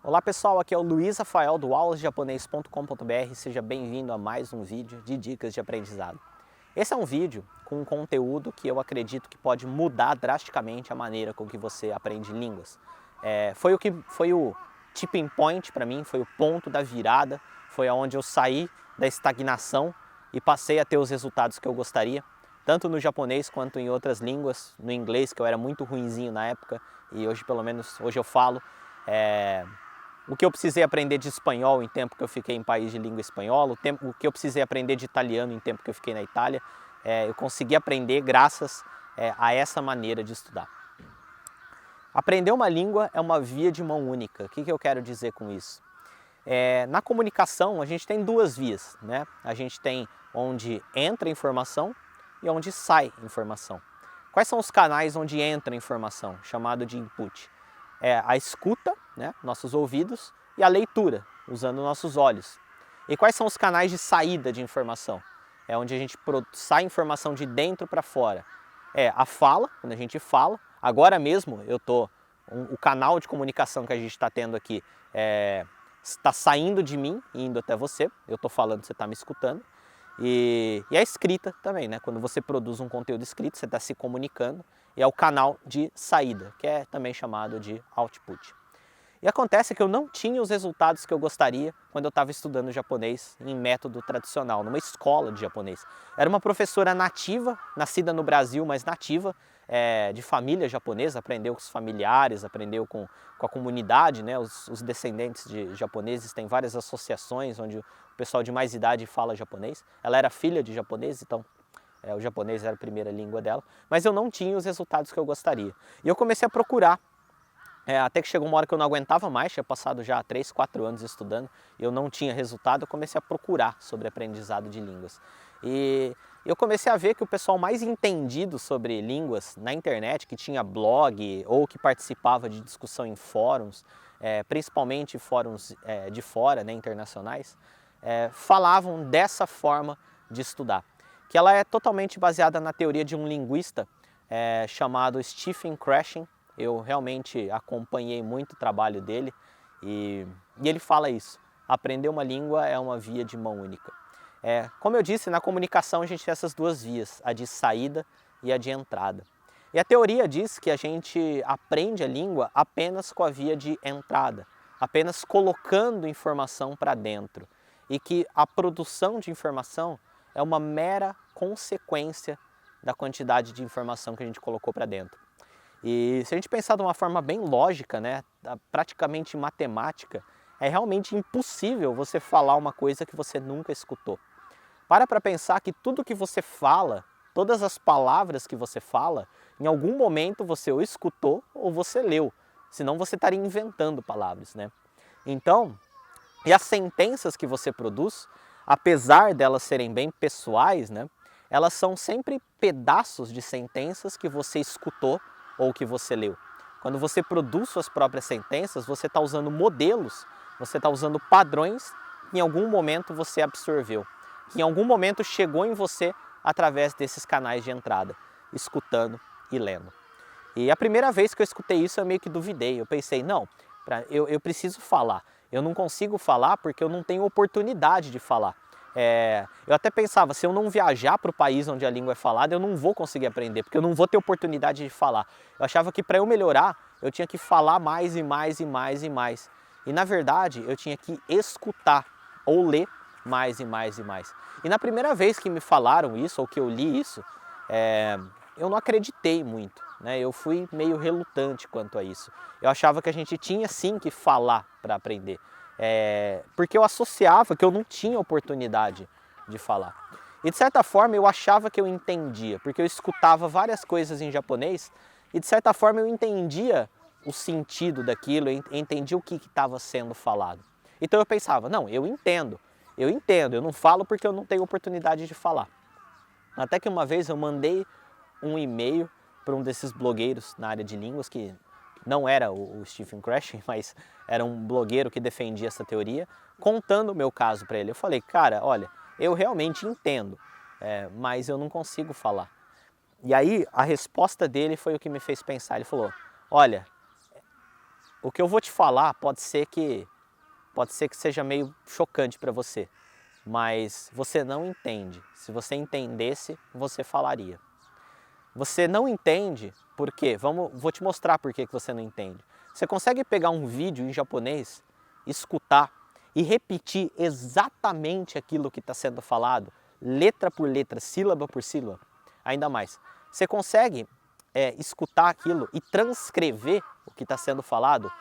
Olá pessoal, aqui é o Luiz Rafael do aulasdejaponês.com.br. Seja bem-vindo a mais um vídeo de dicas de aprendizado. Esse é um vídeo com um conteúdo que eu acredito que pode mudar drasticamente a maneira com que você aprende línguas. Foi o tipping point para mim, foi o ponto da virada, foi aonde eu saí da estagnação e passei a ter os resultados que eu gostaria, tanto no japonês quanto em outras línguas, no inglês, que eu era muito ruinzinho na época e hoje pelo menos hoje eu falo. O que eu precisei aprender de espanhol em tempo que eu fiquei em país de língua espanhola, o que eu precisei aprender de italiano em tempo que eu fiquei na Itália, eu consegui aprender graças a essa maneira de estudar. Aprender uma língua é uma via de mão única. O que eu quero dizer com isso? Na comunicação a gente tem duas vias, né? A gente tem onde entra informação e onde sai informação. Quais são os canais onde entra informação, chamado de input? A escuta, né, nossos ouvidos, e a leitura, usando nossos olhos. E quais são os canais de saída de informação? É onde a gente sai informação de dentro para fora. A fala, quando a gente fala. Agora mesmo o canal de comunicação que a gente está tendo aqui está saindo de mim e indo até você. Eu estou falando, você está me escutando. E a escrita também, né? Quando você produz um conteúdo escrito, você está se comunicando. E é o canal de saída, que é também chamado de output. E acontece que eu não tinha os resultados que eu gostaria quando eu estava estudando japonês em método tradicional, numa escola de japonês. Era uma professora nativa, nascida no Brasil, mas nativa, de família japonesa, aprendeu com os familiares, aprendeu com a comunidade, né? Os descendentes de japoneses têm várias associações onde o pessoal de mais idade fala japonês. Ela era filha de japonês, então o japonês era a primeira língua dela, mas eu não tinha os resultados que eu gostaria. E eu comecei a procurar, até que chegou uma hora que eu não aguentava mais, tinha passado já 3, 4 anos estudando, e eu não tinha resultado, eu comecei a procurar sobre aprendizado de línguas. E eu comecei a ver que o pessoal mais entendido sobre línguas na internet, que tinha blog ou que participava de discussão em fóruns, principalmente fóruns de fora, né, internacionais, falavam dessa forma de estudar, que ela é totalmente baseada na teoria de um linguista chamado Stephen Krashen. Eu realmente acompanhei muito o trabalho dele e ele fala isso: aprender uma língua é uma via de mão única. Como eu disse, na comunicação a gente tem essas duas vias, a de saída e a de entrada. E a teoria diz que a gente aprende a língua apenas com a via de entrada, apenas colocando informação para dentro, e que a produção de informação é uma mera consequência da quantidade de informação que a gente colocou para dentro. E se a gente pensar de uma forma bem lógica, né, praticamente matemática, é realmente impossível você falar uma coisa que você nunca escutou. Para pensar que tudo que você fala, todas as palavras que você fala, em algum momento você ou escutou ou você leu, senão você estaria inventando palavras, né? Então, e as sentenças que você produz, apesar delas serem bem pessoais, né, elas são sempre pedaços de sentenças que você escutou ou que você leu. Quando você produz suas próprias sentenças, você está usando modelos, você está usando padrões que em algum momento você absorveu, que em algum momento chegou em você através desses canais de entrada, escutando e lendo. E a primeira vez que eu escutei isso eu meio que duvidei, eu pensei, não, eu preciso falar. Eu não consigo falar porque eu não tenho oportunidade de falar. Eu até pensava, se eu não viajar para o país onde a língua é falada, eu não vou conseguir aprender, porque eu não vou ter oportunidade de falar. Eu achava que para eu melhorar, eu tinha que falar mais e mais e mais e mais. E na verdade, eu tinha que escutar ou ler mais e mais e mais. E na primeira vez que me falaram isso, ou que eu li isso, eu não acreditei muito, né? Eu fui meio relutante quanto a isso. Eu achava que a gente tinha sim que falar para aprender, porque eu associava que eu não tinha oportunidade de falar. E de certa forma eu achava que eu entendia, porque eu escutava várias coisas em japonês e de certa forma eu entendia o sentido daquilo, eu entendia o que estava sendo falado. Então eu pensava, não, eu entendo, eu não falo porque eu não tenho oportunidade de falar. Até que uma vez eu mandei um e-mail para um desses blogueiros na área de línguas, que não era o Stephen Krashen, mas era um blogueiro que defendia essa teoria, contando o meu caso para ele. Eu falei, cara, olha, eu realmente entendo, mas eu não consigo falar. E aí a resposta dele foi o que me fez pensar. Ele falou, olha, O que eu vou te falar pode ser que seja meio chocante para você, mas você não entende. Se você entendesse, você falaria. Você não entende por quê? Vou te mostrar por que você não entende. Você consegue pegar um vídeo em japonês, escutar e repetir exatamente aquilo que está sendo falado, letra por letra, sílaba por sílaba? Ainda mais, você consegue escutar aquilo e transcrever o que está sendo falado,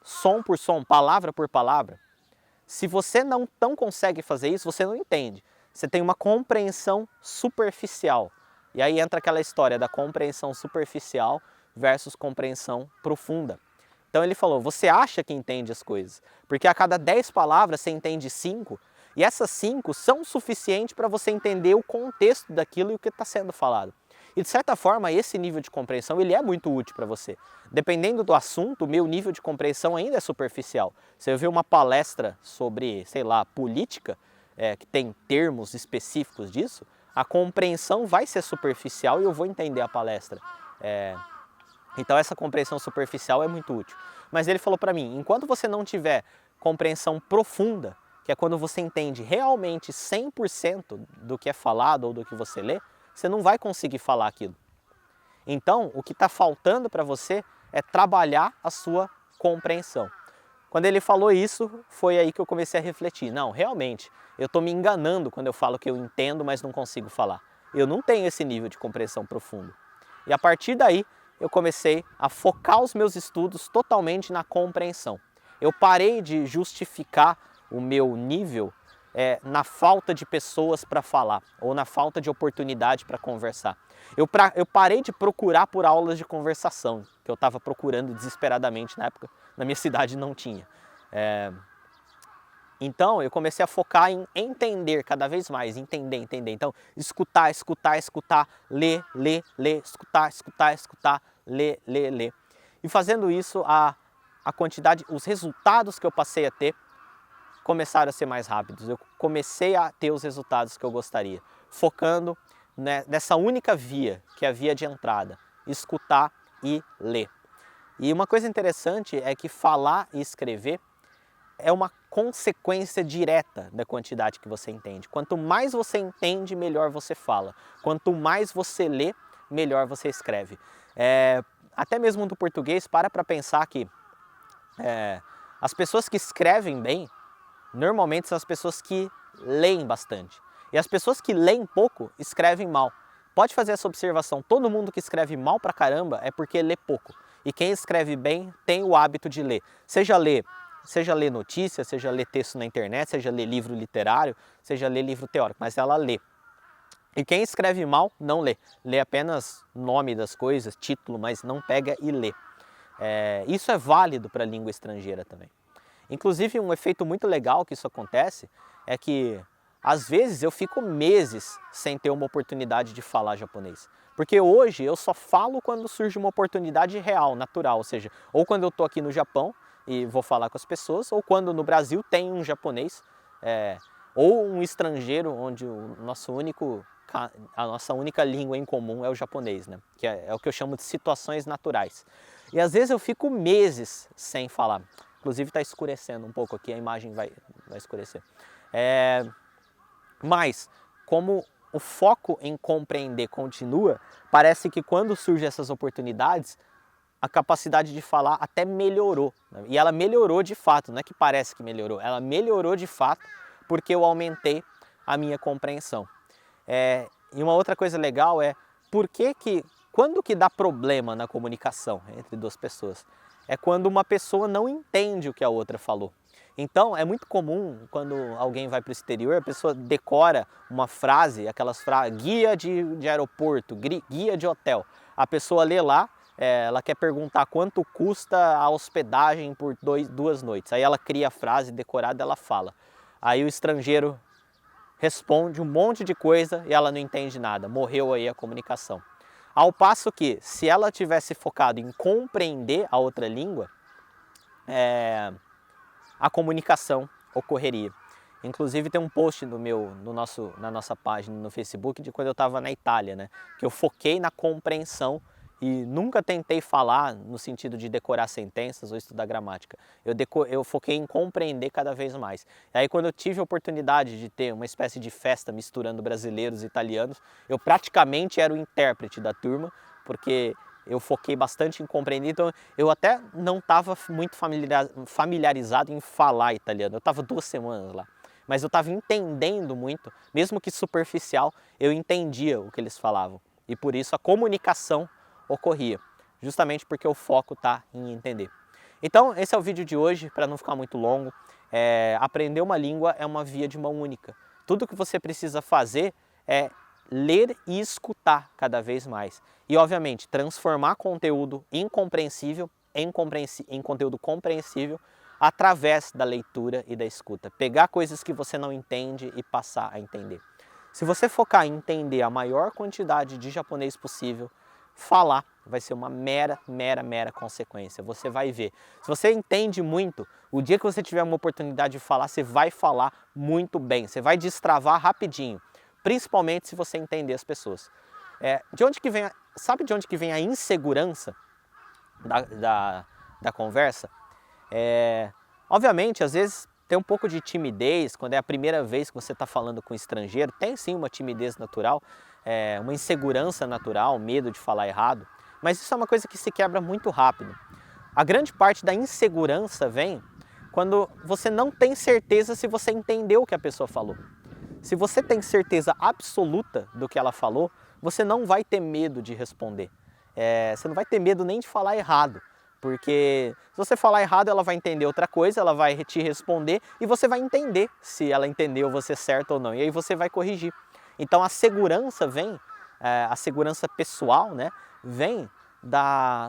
som por som, palavra por palavra? Se você não consegue fazer isso, você não entende. Você tem uma compreensão superficial. E aí entra aquela história da compreensão superficial versus compreensão profunda. Então ele falou, você acha que entende as coisas, porque a cada 10 palavras você entende 5, e essas 5 são suficientes para você entender o contexto daquilo e o que está sendo falado. E de certa forma, esse nível de compreensão ele é muito útil para você. Dependendo do assunto, o meu nível de compreensão ainda é superficial. Se eu ver uma palestra sobre, sei lá, política, que tem termos específicos disso, a compreensão vai ser superficial e eu vou entender a palestra. Então essa compreensão superficial é muito útil. Mas ele falou para mim, enquanto você não tiver compreensão profunda, que é quando você entende realmente 100% do que é falado ou do que você lê, você não vai conseguir falar aquilo. Então, o que está faltando para você é trabalhar a sua compreensão. Quando ele falou isso, foi aí que eu comecei a refletir. Não, realmente, eu estou me enganando quando eu falo que eu entendo, mas não consigo falar. Eu não tenho esse nível de compreensão profundo. E a partir daí, eu comecei a focar os meus estudos totalmente na compreensão. Eu parei de justificar o meu nível na falta de pessoas para falar ou na falta de oportunidade para conversar. Eu parei de procurar por aulas de conversação, que eu estava procurando desesperadamente na época, na minha cidade não tinha. Então eu comecei a focar em entender cada vez mais, entender. Então escutar, ler, escutar, ler. E fazendo isso, a quantidade, os resultados que eu passei a ter começaram a ser mais rápidos. Eu comecei a ter os resultados que eu gostaria, focando nessa única via, que é a via de entrada, escutar e ler. E uma coisa interessante é que falar e escrever é uma consequência direta da quantidade que você entende. Quanto mais você entende, melhor você fala. Quanto mais você lê, melhor você escreve. Até mesmo do português, para pensar que as pessoas que escrevem bem, normalmente são as pessoas que leem bastante. E as pessoas que leem pouco, escrevem mal. Pode fazer essa observação, todo mundo que escreve mal pra caramba é porque lê pouco. E quem escreve bem tem o hábito de ler. Seja ler notícia, seja ler texto na internet, seja ler livro literário, seja ler livro teórico, mas ela lê. E quem escreve mal, não lê. Lê apenas nome das coisas, título, mas não pega e lê. Isso é válido para a língua estrangeira também. Inclusive, um efeito muito legal que isso acontece é que, às vezes, eu fico meses sem ter uma oportunidade de falar japonês. Porque hoje eu só falo quando surge uma oportunidade real, natural, ou seja, ou quando eu estou aqui no Japão e vou falar com as pessoas, ou quando no Brasil tem um japonês, ou um estrangeiro onde a nossa única língua em comum é o japonês, né? Que é o que eu chamo de situações naturais. E às vezes eu fico meses sem falar. Inclusive está escurecendo um pouco aqui, a imagem vai escurecer. Mas, como o foco em compreender continua, parece que quando surgem essas oportunidades, a capacidade de falar até melhorou. Né? E ela melhorou de fato, não é que parece que melhorou, ela melhorou de fato porque eu aumentei a minha compreensão. E uma outra coisa legal é, quando que dá problema na comunicação entre duas pessoas? É quando uma pessoa não entende o que a outra falou. Então é muito comum quando alguém vai para o exterior, a pessoa decora uma frase, aquelas frases, guia de aeroporto, guia de hotel. A pessoa lê lá, ela quer perguntar quanto custa a hospedagem por 2 noites. Aí ela cria a frase decorada, ela fala. Aí o estrangeiro responde um monte de coisa e ela não entende nada. Morreu aí a comunicação. Ao passo que, se ela tivesse focado em compreender a outra língua, a comunicação ocorreria. Inclusive tem um post na nossa página no Facebook de quando eu estava na Itália, né? Que eu foquei na compreensão e nunca tentei falar no sentido de decorar sentenças ou estudar gramática. Eu foquei em compreender cada vez mais. E aí quando eu tive a oportunidade de ter uma espécie de festa misturando brasileiros e italianos, eu praticamente era o intérprete da turma, porque eu foquei bastante em compreender, então eu até não estava muito familiarizado em falar italiano, eu estava 2 semanas lá. Mas eu estava entendendo muito, mesmo que superficial, eu entendia o que eles falavam. E por isso a comunicação ocorria, justamente porque o foco está em entender. Então esse é o vídeo de hoje, para não ficar muito longo. Aprender uma língua é uma via de mão única. Tudo que você precisa fazer é ler e escutar cada vez mais. E obviamente transformar conteúdo incompreensível em conteúdo compreensível através da leitura e da escuta. Pegar coisas que você não entende e passar a entender. Se você focar em entender a maior quantidade de japonês possível, falar vai ser uma mera consequência. Você vai ver. Se você entende muito, o dia que você tiver uma oportunidade de falar, você vai falar muito bem. Você vai destravar rapidinho, principalmente se você entender as pessoas. Sabe de onde que vem a insegurança da conversa? Obviamente, às vezes tem um pouco de timidez, quando é a primeira vez que você está falando com um estrangeiro, tem sim uma timidez natural, uma insegurança natural, medo de falar errado, mas isso é uma coisa que se quebra muito rápido. A grande parte da insegurança vem quando você não tem certeza se você entendeu o que a pessoa falou. Se você tem certeza absoluta do que ela falou, você não vai ter medo de responder. Você não vai ter medo nem de falar errado. Porque se você falar errado, ela vai entender outra coisa, ela vai te responder e você vai entender se ela entendeu você certo ou não. E aí você vai corrigir. Então a segurança vem, a segurança pessoal, né, vem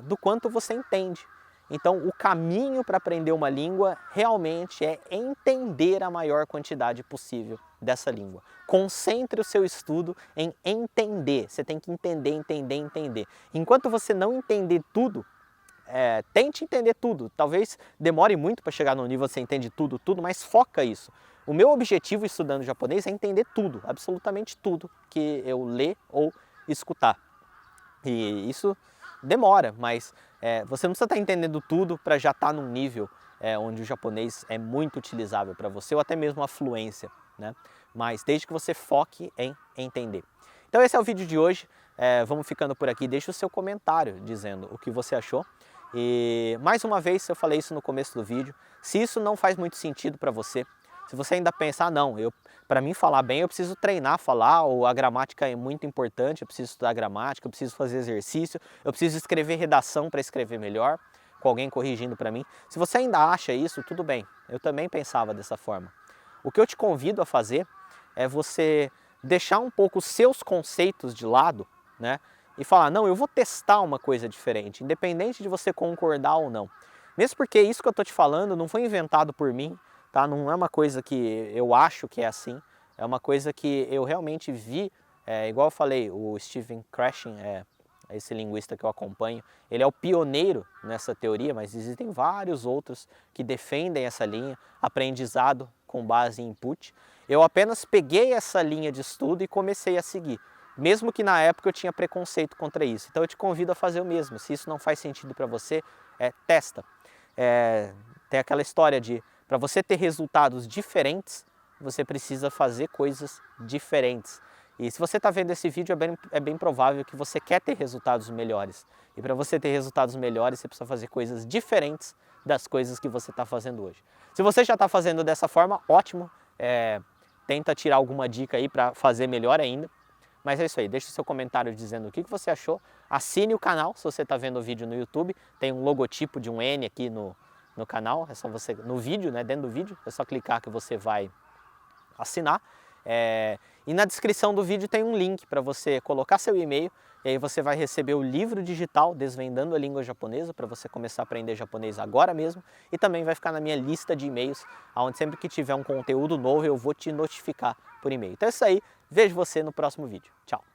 do quanto você entende. Então o caminho para aprender uma língua realmente é entender a maior quantidade possível dessa língua. Concentre o seu estudo em entender. Você tem que entender. Enquanto você não entender tudo, tente entender tudo. Talvez demore muito para chegar no nível que você entende tudo, mas foca isso. O meu objetivo estudando japonês é entender tudo, absolutamente tudo que eu ler ou escutar. E isso demora, mas você não precisa estar entendendo tudo para já estar num nível onde o japonês é muito utilizável para você, ou até mesmo a fluência, né? Mas desde que você foque em entender. Então esse é o vídeo de hoje, vamos ficando por aqui. Deixe o seu comentário dizendo o que você achou. E mais uma vez, eu falei isso no começo do vídeo, se isso não faz muito sentido para você, se você ainda pensar, não, para mim falar bem eu preciso treinar a falar, ou a gramática é muito importante, eu preciso estudar gramática, eu preciso fazer exercício, eu preciso escrever redação para escrever melhor, com alguém corrigindo para mim. Se você ainda acha isso, tudo bem, eu também pensava dessa forma. O que eu te convido a fazer é você deixar um pouco os seus conceitos de lado, né? E falar, não, eu vou testar uma coisa diferente, independente de você concordar ou não. Mesmo porque isso que eu estou te falando não foi inventado por mim, tá? Não é uma coisa que eu acho que é assim, é uma coisa que eu realmente vi, igual eu falei, o Stephen Krashen, esse linguista que eu acompanho, ele é o pioneiro nessa teoria, mas existem vários outros que defendem essa linha, aprendizado com base em input. Eu apenas peguei essa linha de estudo e comecei a seguir. Mesmo que na época eu tinha preconceito contra isso. Então eu te convido a fazer o mesmo. Se isso não faz sentido para você, testa. Tem aquela história de, para você ter resultados diferentes, você precisa fazer coisas diferentes. E se você está vendo esse vídeo, é bem provável que você quer ter resultados melhores. E para você ter resultados melhores, você precisa fazer coisas diferentes das coisas que você está fazendo hoje. Se você já está fazendo dessa forma, ótimo. Tenta tirar alguma dica aí para fazer melhor ainda. Mas é isso aí, deixa o seu comentário dizendo o que você achou. Assine o canal se você está vendo o vídeo no YouTube. Tem um logotipo de um N aqui no canal, é só você, no vídeo, né, dentro do vídeo, é só clicar que você vai assinar. E na descrição do vídeo tem um link para você colocar seu e-mail, e aí você vai receber o livro digital Desvendando a Língua Japonesa, para você começar a aprender japonês agora mesmo, e também vai ficar na minha lista de e-mails, onde sempre que tiver um conteúdo novo eu vou te notificar por e-mail. Então é isso aí, vejo você no próximo vídeo. Tchau!